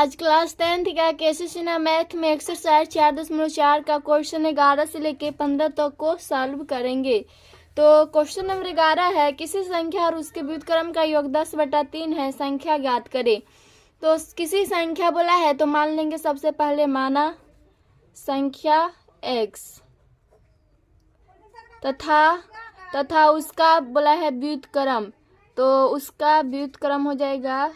आज class 10th का KCC ना मैथ में एक्सरसाइज 4.4 का क्वेश्चन 11 से लेके 15 तक को सॉल्व करेंगे। तो क्वेश्चन नंबर 11 है, किसी संख्या और उसके व्युत्क्रम का योग 10/3 है, संख्या ज्ञात करें। तो किसी संख्या बोला है तो मान लेंगे सबसे पहले माना संख्या x तथा उसका बोला है व्युत्क्रम, तो उसका व्युत्क्रम हो जाएगा,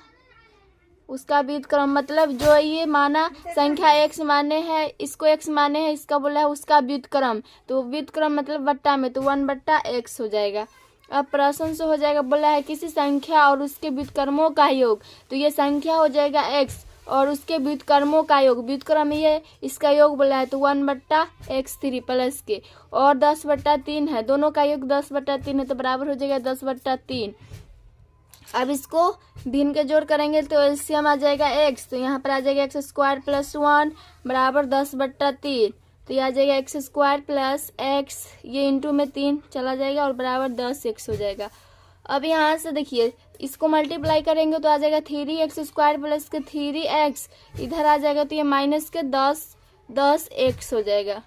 उसका व्युत्क्रम मतलब जो ये माना संख्या x माने है, इसको x माने है, इसका बोला है उसका व्युत्क्रम, तो व्युत्क्रम मतलब बट्टा में, तो 1/x हो जाएगा। अब प्रश्न से हो जाएगा, बोला है किसी संख्या और उसके व्युत्क्रमों का योग, तो ये संख्या हो जाएगा x और उसके व्युत्क्रमों का योग, व्युत्क्रम ये इसका योग बोला है तो 1/x3 प्लस के, और 10/3 है, दोनों का योग 10/3 है तो बराबर हो जाएगा 10/3। अब इसको भिन्न के जोड़ करेंगे तो एलसीएम आ जाएगा x, तो यहाँ पर आ जाएगा x² + 1 बराबर 10/3, तो ये आ जाएगा x² + x, ये इंटू में 3 चला जाएगा और बराबर 10x हो जाएगा। अब यहाँ से देखिए इसको मल्टीप्लाई करेंगे तो आ जाएगा 3x² + के 3x, इधर आ जाएगा तो ये माइनस के 10x हो जाएगा।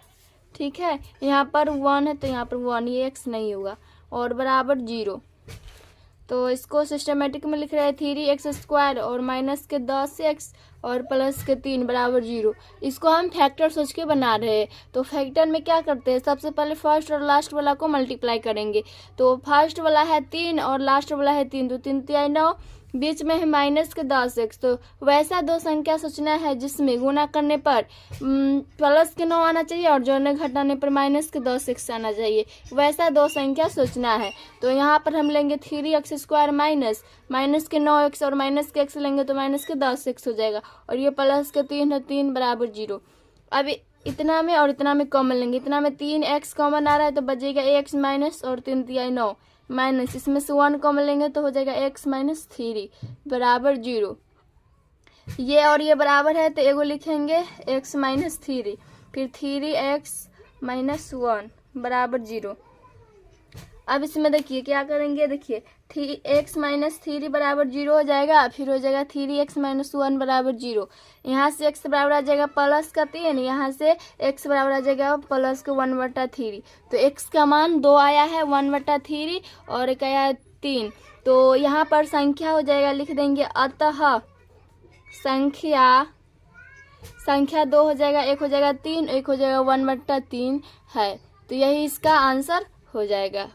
ठीक है, यहाँ पर 1 है तो यहाँ पर 1, ये x नहीं होगा, और बराबर 0। तो इसको सिस्टमेटिक में लिख रहे हैं 3x² और माइनस के 10x और प्लस के 3 बराबर 0। इसको हम फैक्टर सोच के बना रहे हैं, तो फैक्टर में क्या करते हैं, सबसे पहले फर्स्ट और लास्ट वाला को मल्टीप्लाई करेंगे। तो फर्स्ट वाला है 3 और लास्ट वाला है 3, तो 3 × 9, बीच में है माइनस के 10x। तो वैसा दो संख्या सोचना है जिसमें गुना करने पर प्लस के 9 आना चाहिए और जोड़ने घटाने पर माइनस के 10x आना चाहिए, वैसा दो संख्या सोचना है। तो यहाँ पर हम लेंगे 3x² माइनस के 9x और माइनस के x लेंगे तो माइनस के 10x हो जाएगा, और ये प्लस के 3 है, 3 बराबर 0। अब इतना में और इतना में कॉमन लेंगे, इतना में 3x कॉमन आ रहा है तो बचेगा x माइनस और 3 × 9 माइनस, इसमें से 1 कॉमन लेंगे तो हो जाएगा x - 3 बराबर 0। ये और ये बराबर है तो एगो लिखेंगे x - 3, फिर 3x - 1 बराबर 0। अब इसमें देखिए क्या करेंगे, देखिए x - 3 बराबर 0 हो जाएगा, फिर हो जाएगा 3x - 1 बराबर 0। यहाँ से x बराबर आ जाएगा प्लस का 3, यहाँ से x बराबर आ जाएगा प्लस के 1/3। तो x का मान 2 आया है 1/3 और एक आया है 3, तो यहाँ पर संख्या हो जाएगा, लिख देंगे अतः संख्या 2 हो जाएगा, एक हो जाएगा 3, एक हो जाएगा 1/3 है, तो यही इसका आंसर हो जाएगा।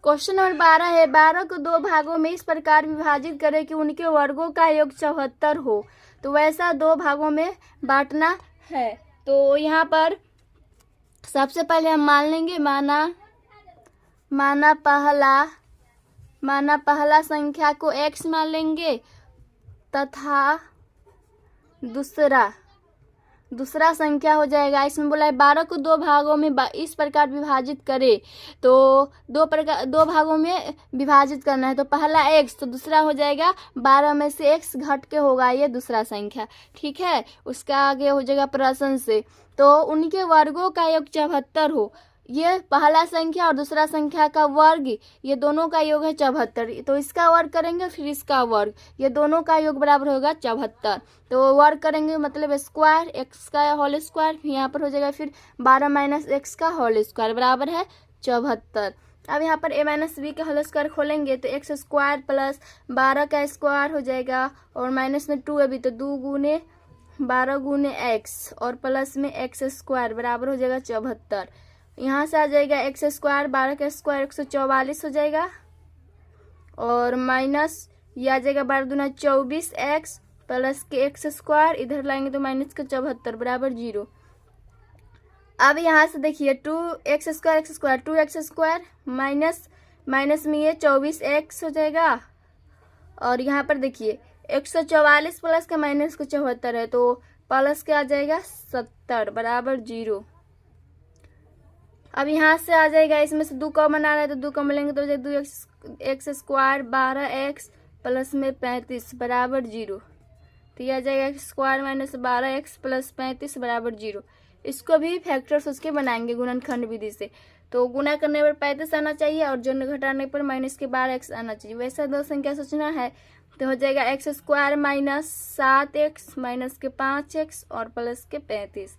क्वेश्चन नंबर 12 है, 12 को 2 भागों में इस प्रकार विभाजित करें कि उनके वर्गों का योग 74 हो। तो वैसा 2 भागों में बांटना है। तो यहाँ पर सबसे पहले हम मान लेंगे माना पहला संख्या को x मान लेंगे तथा दूसरा संख्या हो जाएगा, इसमें बोला है 12 को 2 भागों में इस प्रकार विभाजित करें, तो 2 भागों में विभाजित करना है। तो पहला x, तो दूसरा हो जाएगा 12 में से x घट के होगा ये दूसरा संख्या। ठीक है, उसका आगे हो जाएगा प्रश्न से, तो उनके वर्गों का योग 74 हो। ये पहला संख्या और दूसरा संख्या का वर्ग, ये दोनों का योग है 74, तो इसका वर्ग करेंगे फिर इसका वर्ग, ये दोनों का योग बराबर होगा 74। तो वर्ग करेंगे मतलब स्क्वायर, x का होल स्क्वायर, यहाँ पर हो जाएगा फिर 12 - x का होल स्क्वायर बराबर है 74। अब यहाँ पर a - b का होल स्क्वायर खोलेंगे तो x² + 12 का स्क्वायर हो जाएगा, और माइनस में 2 अभी तो 2 × 12 × x और प्लस में x² बराबर हो जाएगा 74। यहाँ से आ जाएगा x² 12 का स्क्वायर 144 हो जाएगा, और माइनस ये आ जाएगा 12 दूना 24x प्लस के x², इधर लाएंगे तो माइनस के 74 बराबर 0। अब यहाँ से देखिए 2x² 2x² माइनस में ये 24x हो जाएगा, और यहाँ पर देखिए 144 प्लस का माइनस के 74 है तो प्लस के आ जाएगा 70 बराबर 0। अब यहाँ से आ जाएगा, इसमें से 2 कॉमन आ रहा है तो 2 कॉमन लेंगे तो 2x² 12x प्लस में 35 बराबर 0। तो यह आ जाएगा x² - 12x प्लस 35 बराबर 0। इसको भी फैक्टर सोच के बनाएंगे गुणनखंड विधि से। तो गुना करने पर 35 आना चाहिए और जोड़ने घटाने पर माइनस के 12x आना चाहिए, वैसा दो संख्या सोचना है। तो हो जाएगा x square minus 7x minus के 5x और प्लस के 35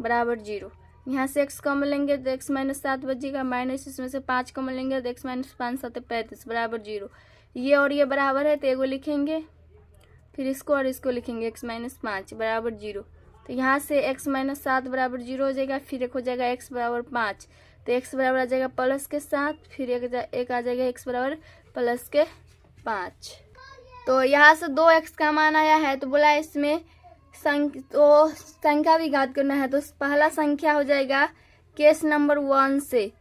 बराबर 0। यहाँ से x कॉमन लेंगे तो x माइनस 7 बचेगा, माइनस इसमें से 5 कॉमन लेंगे तो x माइनस 5 7 35 बराबर 0। ये और ये बराबर है तो एगो लिखेंगे, फिर इसको और इसको लिखेंगे x माइनस 5 बराबर 0। तो यहाँ से x माइनस 7 बराबर 0 हो जाएगा, फिर एक हो जाएगा x बराबर 5 तो x बराबर आ जाएगा प्लस के 7, फिर एक आ जाएगा x बराबर प्लस के 5। तो यहाँ से 2x का मान आया है तो बोला इसमें संख्या भी घात करना है। तो पहला संख्या हो जाएगा केस नंबर 1 से,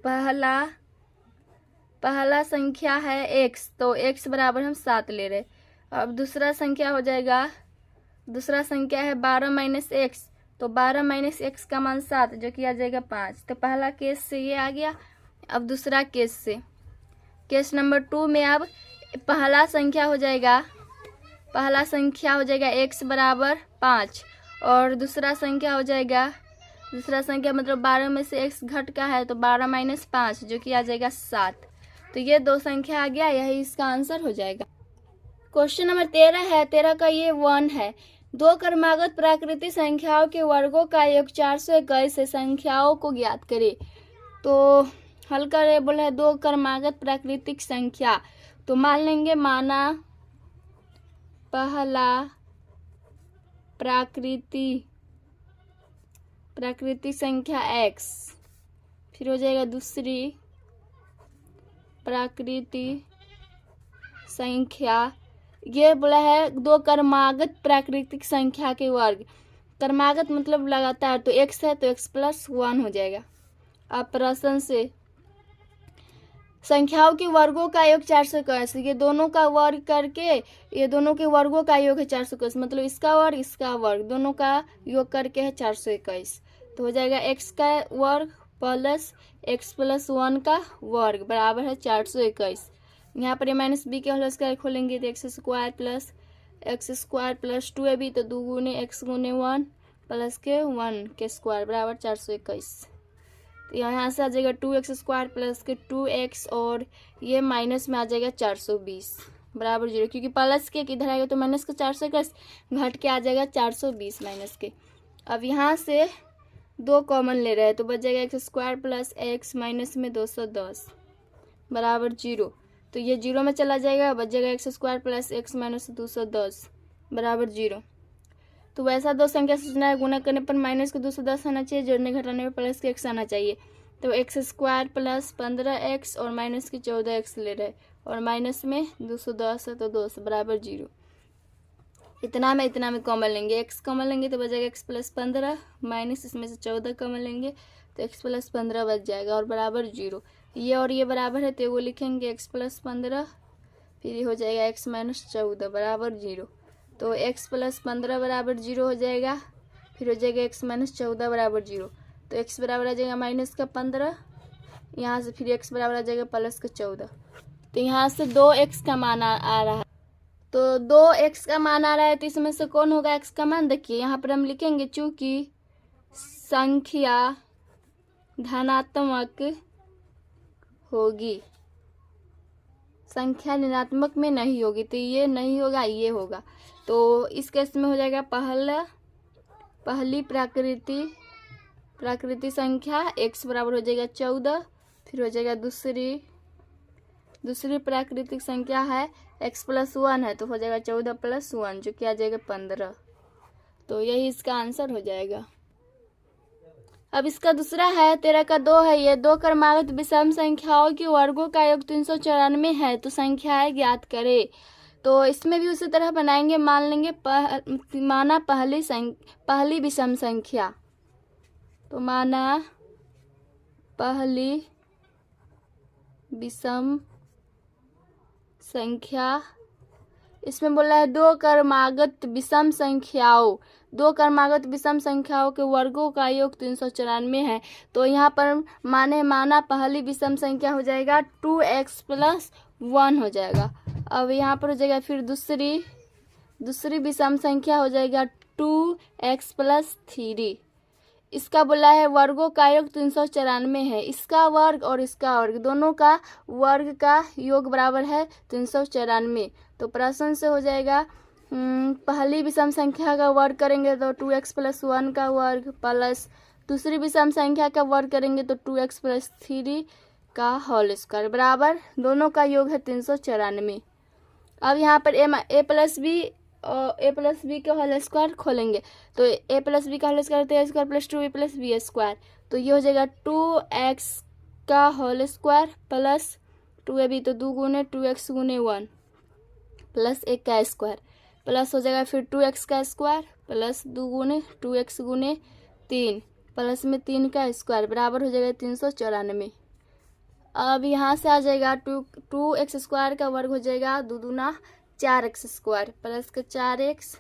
पहला संख्या है x, तो x बराबर हम 7 ले रहे। अब दूसरा संख्या हो जाएगा, दूसरा संख्या है 12 माइनस एक्स, तो 12 माइनस एक्स का मान 7 जो कि आ जाएगा 5। तो पहला केस से ये आ गया। अब दूसरा केस से, केस नंबर 2 में अब पहला संख्या हो जाएगा x बराबर 5 और दूसरा संख्या हो जाएगा, दूसरा संख्या मतलब 12 में से x घट का है तो 12 माइनस 5 जो कि आ जाएगा 7। तो ये 2 संख्या आ गया, यही इसका आंसर हो जाएगा। क्वेश्चन नंबर 13 है, 13 का ये 1 है। 2 क्रमागत प्राकृतिक संख्याओं के वर्गों का योग 421 से संख्याओं को ज्ञात करें। तो हल करें, बोला है 2 क्रमागत प्राकृतिक संख्या, तो मान लेंगे माना पहला प्राकृतिक संख्या x, फिर हो जाएगा दूसरी प्राकृतिक संख्या, ये बोला है 2 क्रमागत प्राकृतिक संख्या के वर्ग। क्रमागत मतलब लगातार, तो x है तो x प्लस 1 हो जाएगा। अब प्रश्न से संख्याओं के वर्गों का योग 421, ये दोनों का वर्ग करके, ये दोनों के वर्गों का योग है 421, मतलब इसका वर्ग दोनों का योग करके है 421। तो हो जाएगा x का वर्ग प्लस x प्लस 1 का वर्ग बराबर है 421। यहाँ पर माइनस बी के होल स्क्वायर खोलेंगे तो एक्स स्क्वायर प्लस 2 है भी, तो 2 गुने x गुने 1 प्लस के 1 के स्क्वायर बराबर 421। तो यहाँ से आ जाएगा 2x स्क्वायर प्लस के 2x और ये माइनस में आ जाएगा 420 बराबर 0, क्योंकि प्लस के इधर आएगा तो माइनस का 421 घट के आ जाएगा 420 माइनस के। अब यहाँ से 2 कॉमन ले रहे हैं तो बच जाएगा x square plus x minus में 210 बराबर 0। तो ये 0 में चला जाएगा, बच जाएगा x square plus x minus 210 बराबर 0। तो वैसा 2 संख्या सोचना है, गुना करने पर माइनस के 210 आना चाहिए, जोड़ने घटाने पर प्लस के x आना चाहिए। तो x स्क्वायर प्लस 15x और माइनस के 14x ले रहे और माइनस में 210 है तो 2 बराबर 0। इतना में कॉमन लेंगे, x कॉमन लेंगे तो बच जाएगा x प्लस 15 माइनस इसमें से 14 कॉमन लेंगे तो x प्लस 15 बच जाएगा और बराबर 0। ये और ये बराबर है तो वो लिखेंगे x प्लस 15, फिर ये हो जाएगा x माइनस 14 बराबर 0। तो x प्लस 15 बराबर 0 हो जाएगा, फिर हो जाएगा x माइनस 14 बराबर 0। तो x बराबर आ जाएगा माइनस का 15, यहाँ से फिर x बराबर आ जाएगा प्लस का 14। तो यहाँ से 2x का मान आ रहा है, तो 2x का मान आ रहा है, तो इसमें से कौन होगा x का मान? देखिए यहाँ पर हम लिखेंगे चूँकि संख्या धनात्मक होगी, संख्या ऋणात्मक में नहीं होगी, तो ये नहीं होगा, ये होगा। तो इस केस में हो जाएगा पहली प्राकृतिक संख्या x बराबर हो जाएगा 14, फिर हो जाएगा दूसरी प्राकृतिक संख्या है x प्लस 1 है तो हो जाएगा 14 प्लस 1 जो कि आ जाएगा 15। तो यही इसका आंसर हो जाएगा। अब इसका दूसरा है 13 का 2 है, ये 2 क्रमागत विषम संख्याओं के वर्गों का योग 394 है, तो संख्याएं ज्ञात करें। तो इसमें भी उसी तरह बनाएंगे, मान लेंगे माना पहली विषम संख्या, तो माना पहली विषम संख्या, इसमें बोला है 2 क्रमागत विषम संख्याओं के वर्गों का योग 394 है। तो यहाँ पर माना पहली विषम संख्या हो जाएगा 2x प्लस 1 हो जाएगा। अब यहाँ पर हो जाएगा फिर दूसरी विषम संख्या हो जाएगा 2x प्लस 3। इसका बोला है वर्गों का योग 394 है, इसका वर्ग और इसका वर्ग दोनों का वर्ग का योग बराबर है 394। तो प्रश्न से हो जाएगा पहली विषम संख्या का वर्ग करेंगे तो 2x + 1 का वर्ग प्लस दूसरी विषम संख्या का वर्ग करेंगे तो 2x + 3 का होल स्क्वायर बराबर दोनों का योग है 394। अब यहाँ पर a प्लस बी का होल स्क्वायर खोलेंगे तो a प्लस बी का होल स्क्वायर तो a square plus 2b plus B square, तो ये हो जाएगा 2x का होल स्क्वायर प्लस 2ab तो 2 गुने 2x गुने 1 प्लस 1 का स्क्वायर प्लस हो जाएगा फिर 2x का स्क्वायर प्लस 2 गुने 2x गुने 3 प्लस में 3 का स्क्वायर बराबर हो जाएगा 394। अब यहाँ से आ जाएगा 2x स्क्वायर का वर्ग हो जाएगा 2 दूना 4x स्क्वायर प्लस के 4x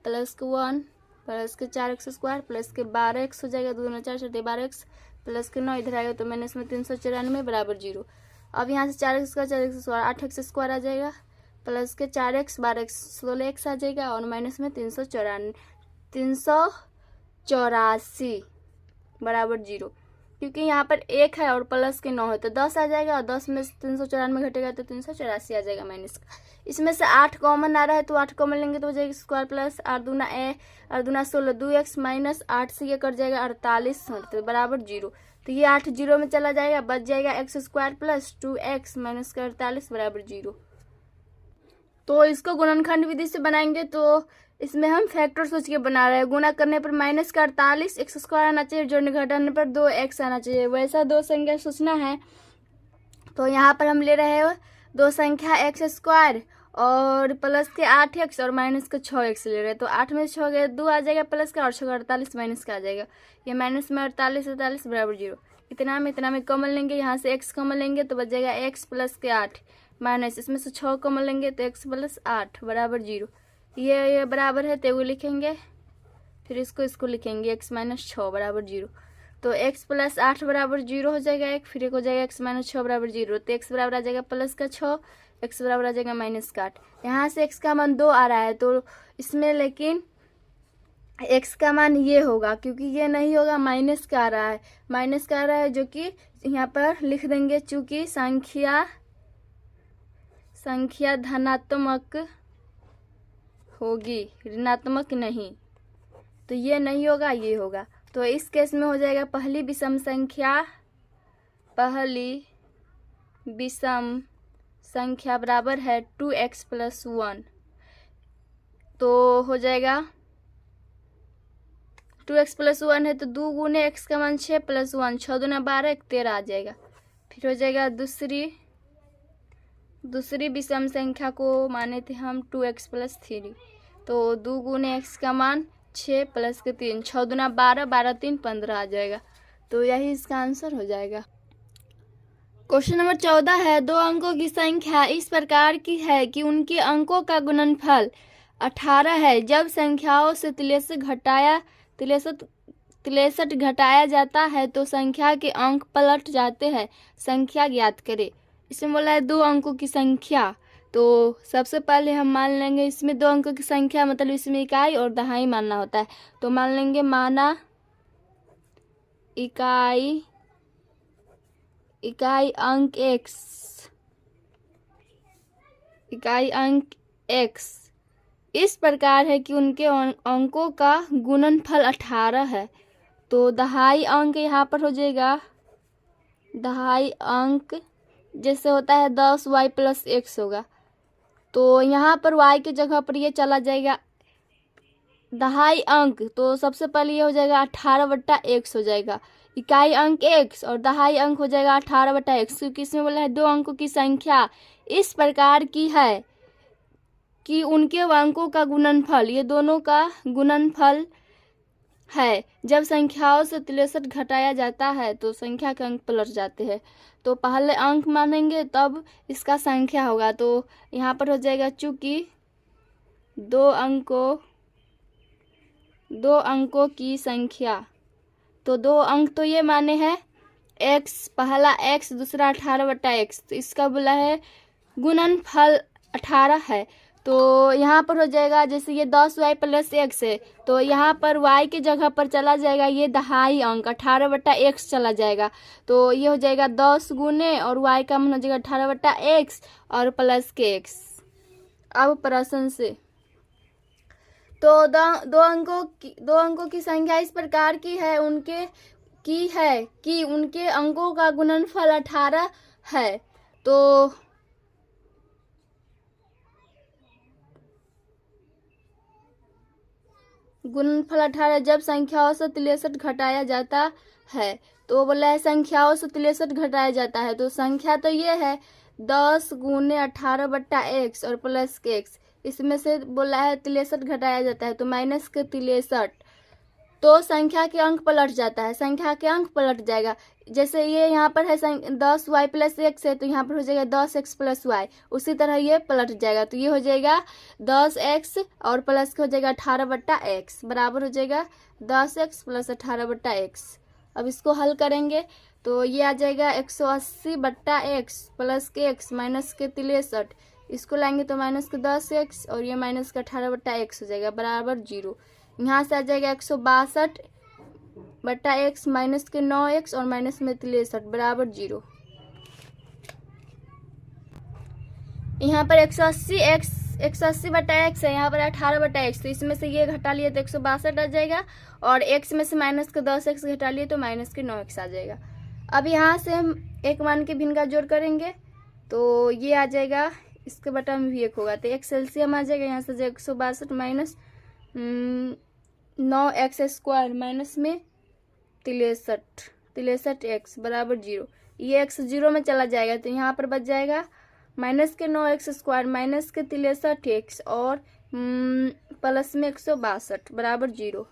प्लस के 1 प्लस के 4x स्क्वायर प्लस के 12x हो जाएगा 2 दूना 4 4 12x प्लस के 9 इधर आएगा तो माइनस में 394 बराबर 0। अब यहाँ से 4x स्क्वायर 8x स्क्वायर आ जाएगा प्लस के 4x 12x 16x आ जाएगा और माइनस में 384 बराबर 0, क्योंकि यहाँ पर 1 है और प्लस के 9 है तो 10 आ जाएगा और 10 में 394 घटेगा तो 384 आ जाएगा माइनस का। इसमें से 8 कॉमन आ रहा है तो 8 कॉमन लेंगे तो हो जाएगा स्क्वायर प्लस 8 दूना 16 2x माइनस 8 से ये कट जाएगा 48 तो बराबर 0, तो ये 8 0 में चला जाएगा बच जाएगा x square plus 2x minus का 48 बराबर 0। तो इसको गुणनखंड विधि से बनाएंगे तो इसमें हम फैक्टर सोच के बना रहे हैं। गुणा करने पर माइनस का 48 x स्क्वायर आना चाहिए, जोड़ने घटाने पर 2x आना चाहिए, वैसा दो संख्या सोचना है। तो यहाँ पर हम ले रहे हैं दो संख्या x स्क्वायर और प्लस के 8x और माइनस के 6x ले रहे हैं, तो 8 में 6 गए 2 आ जाएगा प्लस का और 6 48 माइनस का आ जाएगा, ये माइनस में 48 बराबर 0। इतना में कॉमन लेंगे, यहाँ से x कॉमन लेंगे तो बच जाएगा x प्लस के 8 माइनस इसमें से 6 कॉमन लेंगे तो x प्लस 8 बराबर 0। ये बराबर है तो लिखेंगे फिर इसको लिखेंगे x माइनस 6 बराबर 0, तो x प्लस 8 बराबर 0 हो जाएगा एक, फिर एक हो जाएगा x माइनस 6 बराबर 0, तो x बराबर आ जाएगा प्लस का 6 x बराबर आ जाएगा माइनस का 8। यहाँ से x का मान 2 आ रहा है तो इसमें लेकिन x का मान ये होगा, क्योंकि ये नहीं होगा माइनस का आ रहा है, माइनस का आ रहा है जो कि यहाँ पर लिख देंगे चूंकि संख्या धनात्मक होगी ऋणात्मक नहीं, तो ये नहीं होगा ये होगा। तो इस केस में हो जाएगा पहली विषम संख्या बराबर है 2x + 1, तो हो जाएगा 2x + 1 है तो 2 गुने x का मान 6 + 1 6 दूना 12 13 आ जाएगा। फिर हो जाएगा दूसरी विषम संख्या को माने थे हम 2x + 3, तो 2 गुने x का मान 6 प्लस के 3 6 दूना 12 12 3 15 आ जाएगा, तो यही इसका आंसर हो जाएगा। क्वेश्चन नंबर 14 है, दो अंकों की संख्या इस प्रकार की है कि उनके अंकों का गुणनफल 18 है। जब संख्याओं से 63 घटाया जाता है तो संख्या के अंक पलट जाते हैं, संख्या ज्ञात करें। इसमें बोला है दो अंकों की संख्या, तो सबसे पहले हम मान लेंगे इसमें दो अंकों की संख्या मतलब इसमें इकाई और दहाई मानना होता है, तो मान लेंगे माना इकाई अंक x इस प्रकार है कि उनके अंकों का गुणनफल 18 है। तो दहाई अंक यहाँ पर हो जाएगा, दहाई अंक जैसे होता है 10y + x होगा, तो यहाँ पर y की जगह पर ये चला जाएगा दहाई अंक, तो सबसे पहले ये हो जाएगा 18/x हो जाएगा। इकाई अंक x और दहाई अंक हो जाएगा 18/x, क्योंकि इसमें बोला है दो अंकों की संख्या इस प्रकार की है कि उनके अंकों का गुणनफल, ये दोनों का गुणनफल है। जब संख्याओं से 63 घटाया जाता है तो संख्या के अंक पलट जाते हैं, तो पहले अंक मानेंगे तब इसका संख्या होगा। तो यहाँ पर हो जाएगा चूंकि दो अंकों की संख्या, तो दो अंक तो ये माने हैं x, पहला x दूसरा 18/x, तो इसका बोला है गुणनफल 18 है। तो यहाँ पर हो जाएगा जैसे ये 10y + x है, तो यहाँ पर y की जगह पर चला जाएगा ये दहाई अंक 18/x चला जाएगा, तो ये हो जाएगा 10 गुने और y का मान हो जाएगा 18/x और प्लस के x। अब प्रश्न से तो दो अंकों की संख्या इस प्रकार की है कि उनके अंकों का गुणनफल 18 है। तो गुणनफल 18 जब संख्याओं से 63 घटाया जाता है। तो बोला है संख्याओं से 63 घटाया जाता है। तो संख्या तो ये है 10 गुने 18 बट्टा x और प्लस के x। इसमें से बोला है 63 घटाया जाता है तो माइनस के 63। तो संख्या के अंक पलट जाता है, संख्या के अंक पलट जाएगा। जैसे ये यहाँ पर है 10y प्लस x है तो यहाँ पर हो जाएगा 10x प्लस y। उसी तरह ये पलट जाएगा तो ये हो जाएगा 10x और प्लस के हो जाएगा 18 बट्टा x बराबर हो जाएगा 10x प्लस 18 बट्टा x। अब इसको हल करेंगे तो ये आ जाएगा 180 बट्टा x प्लस के x माइनस के 63। इसको लाएंगे तो माइनस के 10x और ये माइनस के 18 बट्टा x हो जाएगा बराबर 0। यहाँ से आ जाएगा 162 बट्टा x माइनस के 9x और माइनस में 63 बराबर 0। यहाँ पर 180 बट्टा x है, यहाँ पर 18 बट्टा x। तो इसमें से ये घटा लिए तो 162 आ जाएगा और x में से माइनस के 10x घटा लिए तो माइनस के 9x आ जाएगा। अब यहाँ से हम एक मान के भिन्न का जोड़ करेंगे तो ये आ जाएगा, इसके बटा में भी 1 होगा तो x एलसीएम आ जाएगा। यहाँ से 162 माइनस 9x स्क्वायर माइनस में 63x बराबर 0। ये x 0 में चला जाएगा तो यहाँ पर बच जाएगा माइनस के 9x स्क्वायर माइनस के 63x और प्लस में 162 बराबर 0।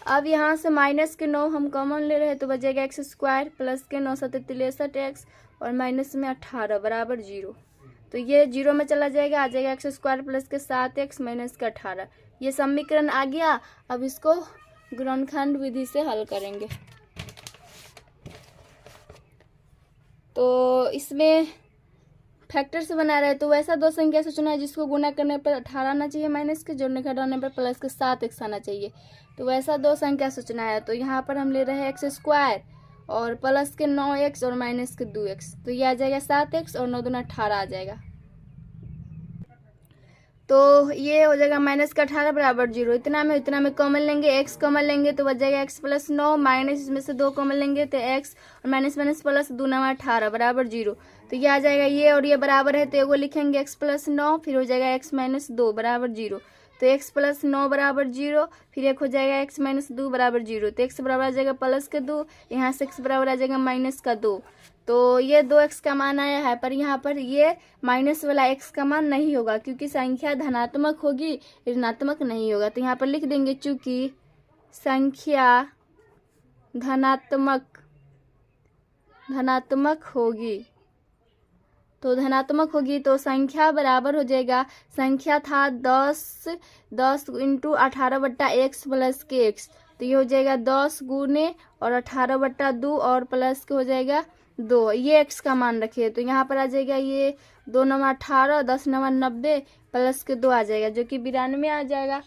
अब यहाँ से माइनस के 9 हम कॉमन ले रहे हैं तो बच जाएगा x स्क्वायर प्लस के 9 से 63x और माइनस में 18 बराबर 0। तो ये 0 में चला जाएगा, आ जाएगा x स्क्वायर प्लस के 7x माइनस के 18। ये समीकरण आ गया। अब इसको गुणनखंड विधि से हल करेंगे तो इसमें फैक्टर से बना रहे तो वैसा दो संख्या से चुना है जिसको गुना करने पर 18 आना चाहिए माइनस के, जोड़ने घटाने पर प्लस के 7x आना चाहिए। तो वैसा दो संख्या से चुना है तो यहाँ पर हम ले रहे हैं x स्क्वायर और प्लस के 9x और माइनस के 2x। तो ये आ जाएगा 7x और 9 दूना 18 आ जाएगा। तो ये हो जाएगा माइनस का 18 बराबर 0। इतना में कॉमन लेंगे, x कॉमन लेंगे तो बच जाएगा x प्लस 9 माइनस इसमें से 2 कॉमन लेंगे तो x और माइनस माइनस प्लस 2 9 18 बराबर 0। तो ये आ जाएगा, ये और ये बराबर है तो एगो लिखेंगे x प्लस 9 फिर हो जाएगा x माइनस 2 बराबर 0। तो x प्लस 9 बराबर 0 फिर एक हो जाएगा x माइनस 2 बराबर 0। तो x बराबर आ जाएगा प्लस के 2, यहाँ से x बराबर आ जाएगा माइनस का 2। तो ये 2x का मान आया है पर यहाँ पर ये माइनस वाला x का मान नहीं होगा क्योंकि संख्या धनात्मक होगी, ऋणात्मक नहीं होगा। तो यहाँ पर लिख देंगे चूंकि संख्या धनात्मक होगी तो धनात्मक होगी तो संख्या बराबर हो जाएगा, संख्या था 10 इंटू 18 बट्टा x प्लस के x। तो ये हो जाएगा 10 गुने और 18 बट्टा 2 और प्लस के हो जाएगा 2। ये x का मान रखिए तो यहाँ पर आ जाएगा ये 2 9 18 10 9 90 प्लस के 2 आ जाएगा जो कि 92 आ जाएगा।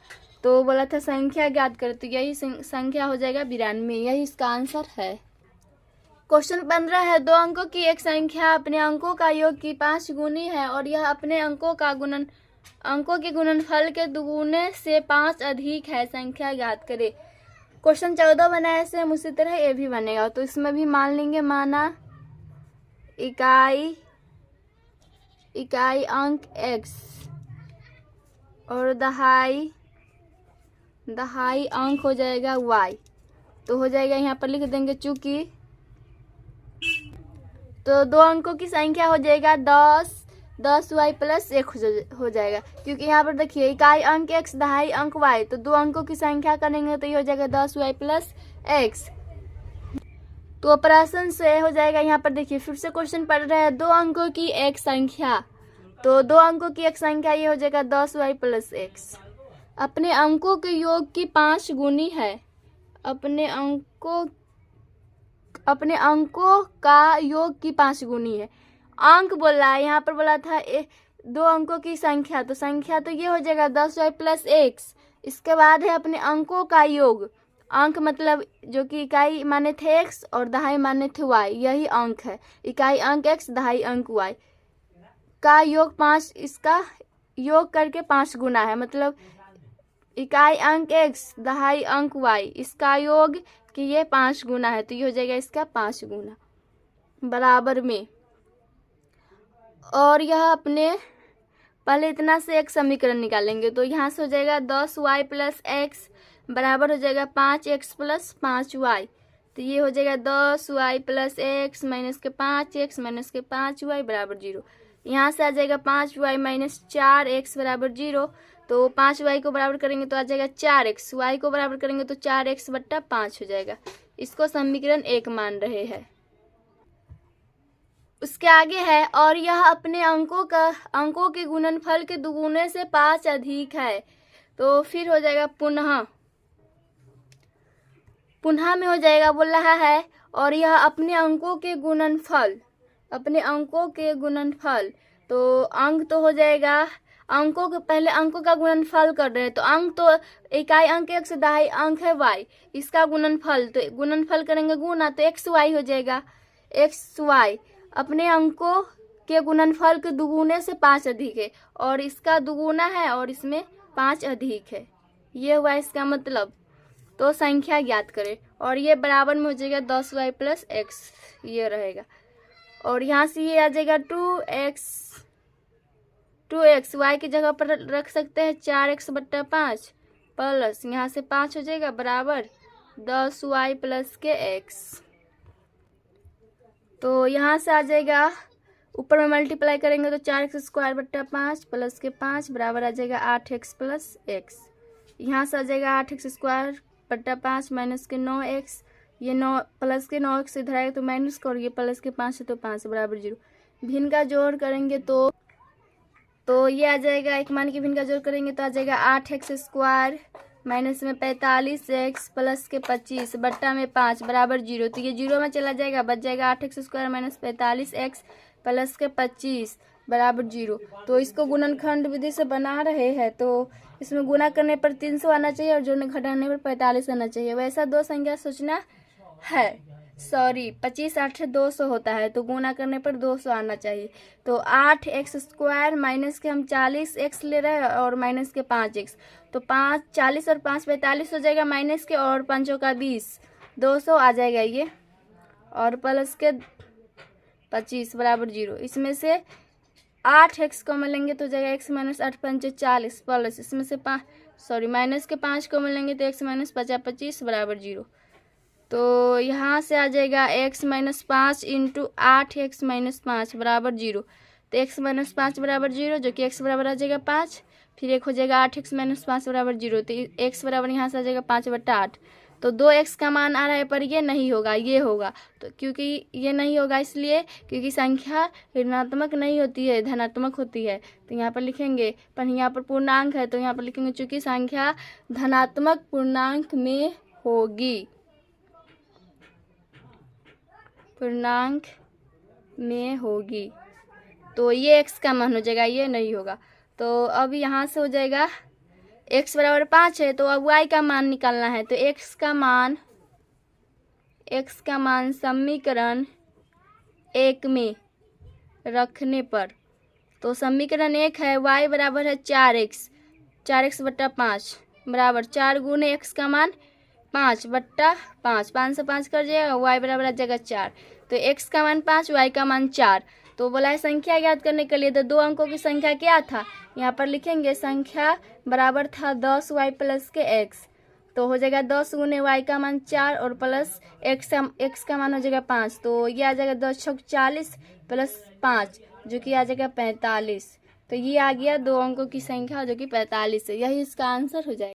तो बोला था संख्या ज्ञात कर तो यही संख्या हो जाएगा 92, यही इसका आंसर है। क्वेश्चन 15 है, दो अंकों की एक संख्या अपने अंकों का योग की 5 गुनी है और यह अपने अंकों के गुणनफल के दुगुने से 5 अधिक है, संख्या ज्ञात करे। क्वेश्चन 14 बनाया से हम उसी तरह ये भी बनेगा तो इसमें भी मान लेंगे, माना इकाई अंक x और दहाई अंक हो जाएगा y। तो हो जाएगा यहाँ पर लिख देंगे चूंकि तो दो अंकों की संख्या हो जाएगा 10y प्लस 1 हो जाएगा क्योंकि यहाँ पर देखिए इकाई अंक x दहाई अंक y। तो दो अंकों की संख्या करेंगे तो ये हो जाएगा 10y प्लस x। तो प्रश्न से हो जाएगा, यहाँ पर देखिए फिर से क्वेश्चन पढ़ रहे हैं, दो अंकों की एक संख्या। तो दो अंकों की एक संख्या ये हो जाएगा 10y प्लस x अपने अंकों के योग की 5 गुनी है। अपने अंकों का योग की 5 गुनी है। अंक बोल रहा है, यहाँ पर बोला था दो अंकों की संख्या तो संख्या तो ये हो जाएगा 10y प्लस x। इसके बाद है अपने अंकों का योग, अंक मतलब जो कि इकाई माने थे x और दहाई माने थे y, यही अंक है। इकाई अंक x दहाई अंक y का योग 5, इसका योग करके 5 गुना है, मतलब इकाई अंक x दहाई अंक y, इसका योग कि ये 5 गुना है, तो ये हो जाएगा इसका 5 गुना बराबर में। और यह अपने पहले इतना से एक समीकरण निकालेंगे, तो यहाँ से हो जाएगा 10y प्लस एक्स बराबर हो जाएगा 5x प्लस 5y। तो ये हो जाएगा 10y प्लस एक्स माइनस के 5x माइनस के 5y बराबर 0। यहाँ से आ जाएगा 5y माइनस 4x बराबर 0। तो 5y को बराबर करेंगे तो आ जाएगा 4x, y को बराबर करेंगे तो 4x बट्टा 5 हो जाएगा। इसको समीकरण 1 मान रहे हैं। उसके आगे है और यह अपने अंकों के गुणनफल के दुगुने से 5 अधिक है। तो फिर हो जाएगा पुनः में हो जाएगा, बोल रहा है और यह अपने अंकों के गुणनफल, तो अंक तो हो जाएगा अंकों के पहले अंकों का गुणनफल कर रहे हैं, तो अंक तो इकाई अंक x दहाई अंक है y, इसका गुणनफल, तो गुणनफल करेंगे गुना तो xy हो जाएगा। xy अपने अंकों के गुणनफल के दुगुने से 5 अधिक है और इसका दुगुना है और इसमें 5 अधिक है, ये हुआ इसका मतलब। तो संख्या ज्ञात करें और ये बराबर में हो जाएगा 10y प्लस एक्स, ये रहेगा। और यहाँ से ये आ जाएगा 2x y की जगह पर रख सकते हैं 4x बट्टा 5 प्लस यहाँ से 5 हो जाएगा बराबर 10y प्लस के x। तो यहाँ से आ जाएगा ऊपर में मल्टीप्लाई करेंगे तो 4x स्क्वायर बट्टा 5 प्लस के 5 बराबर आ जाएगा 8x प्लस x। यहाँ से आ जाएगा 8x स्क्वायर बट्टा 5 माइनस के 9x, ये 9 प्लस के 9x इधर आएगा तो माइनस का, और ये प्लस के 5 है तो 5 बराबर 0। भिन्न का जोड़ करेंगे तो ये आ जाएगा, एक मान के भिन्न का जोड़ करेंगे तो आ जाएगा 8x स्क्वायर माइनस में 45x प्लस के 25 बट्टा में 5 बराबर 0। तो ये 0 में चला जाएगा, बच जाएगा 8x square minus 45x plus के 25 बराबर 0। तो इसको गुणनखंड विधि से बना रहे हैं, तो इसमें गुना करने पर 300 आना चाहिए और जोड़ने घटाने पर 45 आना चाहिए। वैसा दो संख्या सोचना है, 25 8 200 होता है, तो गुना करने पर 200 आना चाहिए। तो 8x स्क्वायर माइनस के हम 40x ले रहे हैं और माइनस के 5x, तो 5 40 और 5 45 हो जाएगा माइनस के, और 5 का 20 200 आ जाएगा ये, और प्लस के 25 बराबर 0। इसमें से 8x को मिलेंगे तो जाएगा x माइनस 8 5 40 प्लस इसमें से माइनस के 5 को मिलेंगे तो x माइनस 50 25 बराबर 0। तो यहाँ से आ जाएगा x minus 5 into 8x minus 5 बराबर 0। तो x माइनस 5 बराबर 0, जो कि x बराबर आ जाएगा 5, फिर एक हो जाएगा 8x माइनस 5 बराबर 0। तो x बराबर यहाँ से आ जाएगा 5 बट्टा 8। तो 2x का मान आ रहा है पर ये नहीं होगा, ये होगा। तो क्योंकि ये नहीं होगा इसलिए क्योंकि संख्या ऋणात्मक नहीं होती है, धनात्मक होती है। तो यहाँ पर लिखेंगे, पर यहाँ पर पूर्णांक है तो यहाँ पर लिखेंगे चूँकि संख्या धनात्मक पूर्णांक में होगी, तो ये x का मान हो जाएगा, ये नहीं होगा। तो अब यहाँ से हो जाएगा x बराबर 5 है, तो अब y का मान निकालना है। तो x का मान समीकरण 1 में रखने पर, तो समीकरण 1 है y बराबर है 4x बट्टा 5 बराबर 4 गुने x का मान 5 बट्टा 5, 5 से 5 कर जाएगा, y बराबर आ जाएगा 4। तो x का मान 5 y का मान 4। तो बोला है संख्या ज्ञात करने के लिए, तो 2 अंकों की संख्या क्या था, यहाँ पर लिखेंगे संख्या बराबर था 10y प्लस के x। तो हो जाएगा 10 गुने y का मान 4 और प्लस x का मान हो जाएगा 5। तो ये आ जाएगा 10 छक 40 प्लस 5 जो कि आ जाएगा 45। तो ये आ गया 2 अंकों की संख्या जो कि 45 है, यही इसका आंसर हो जाएगा।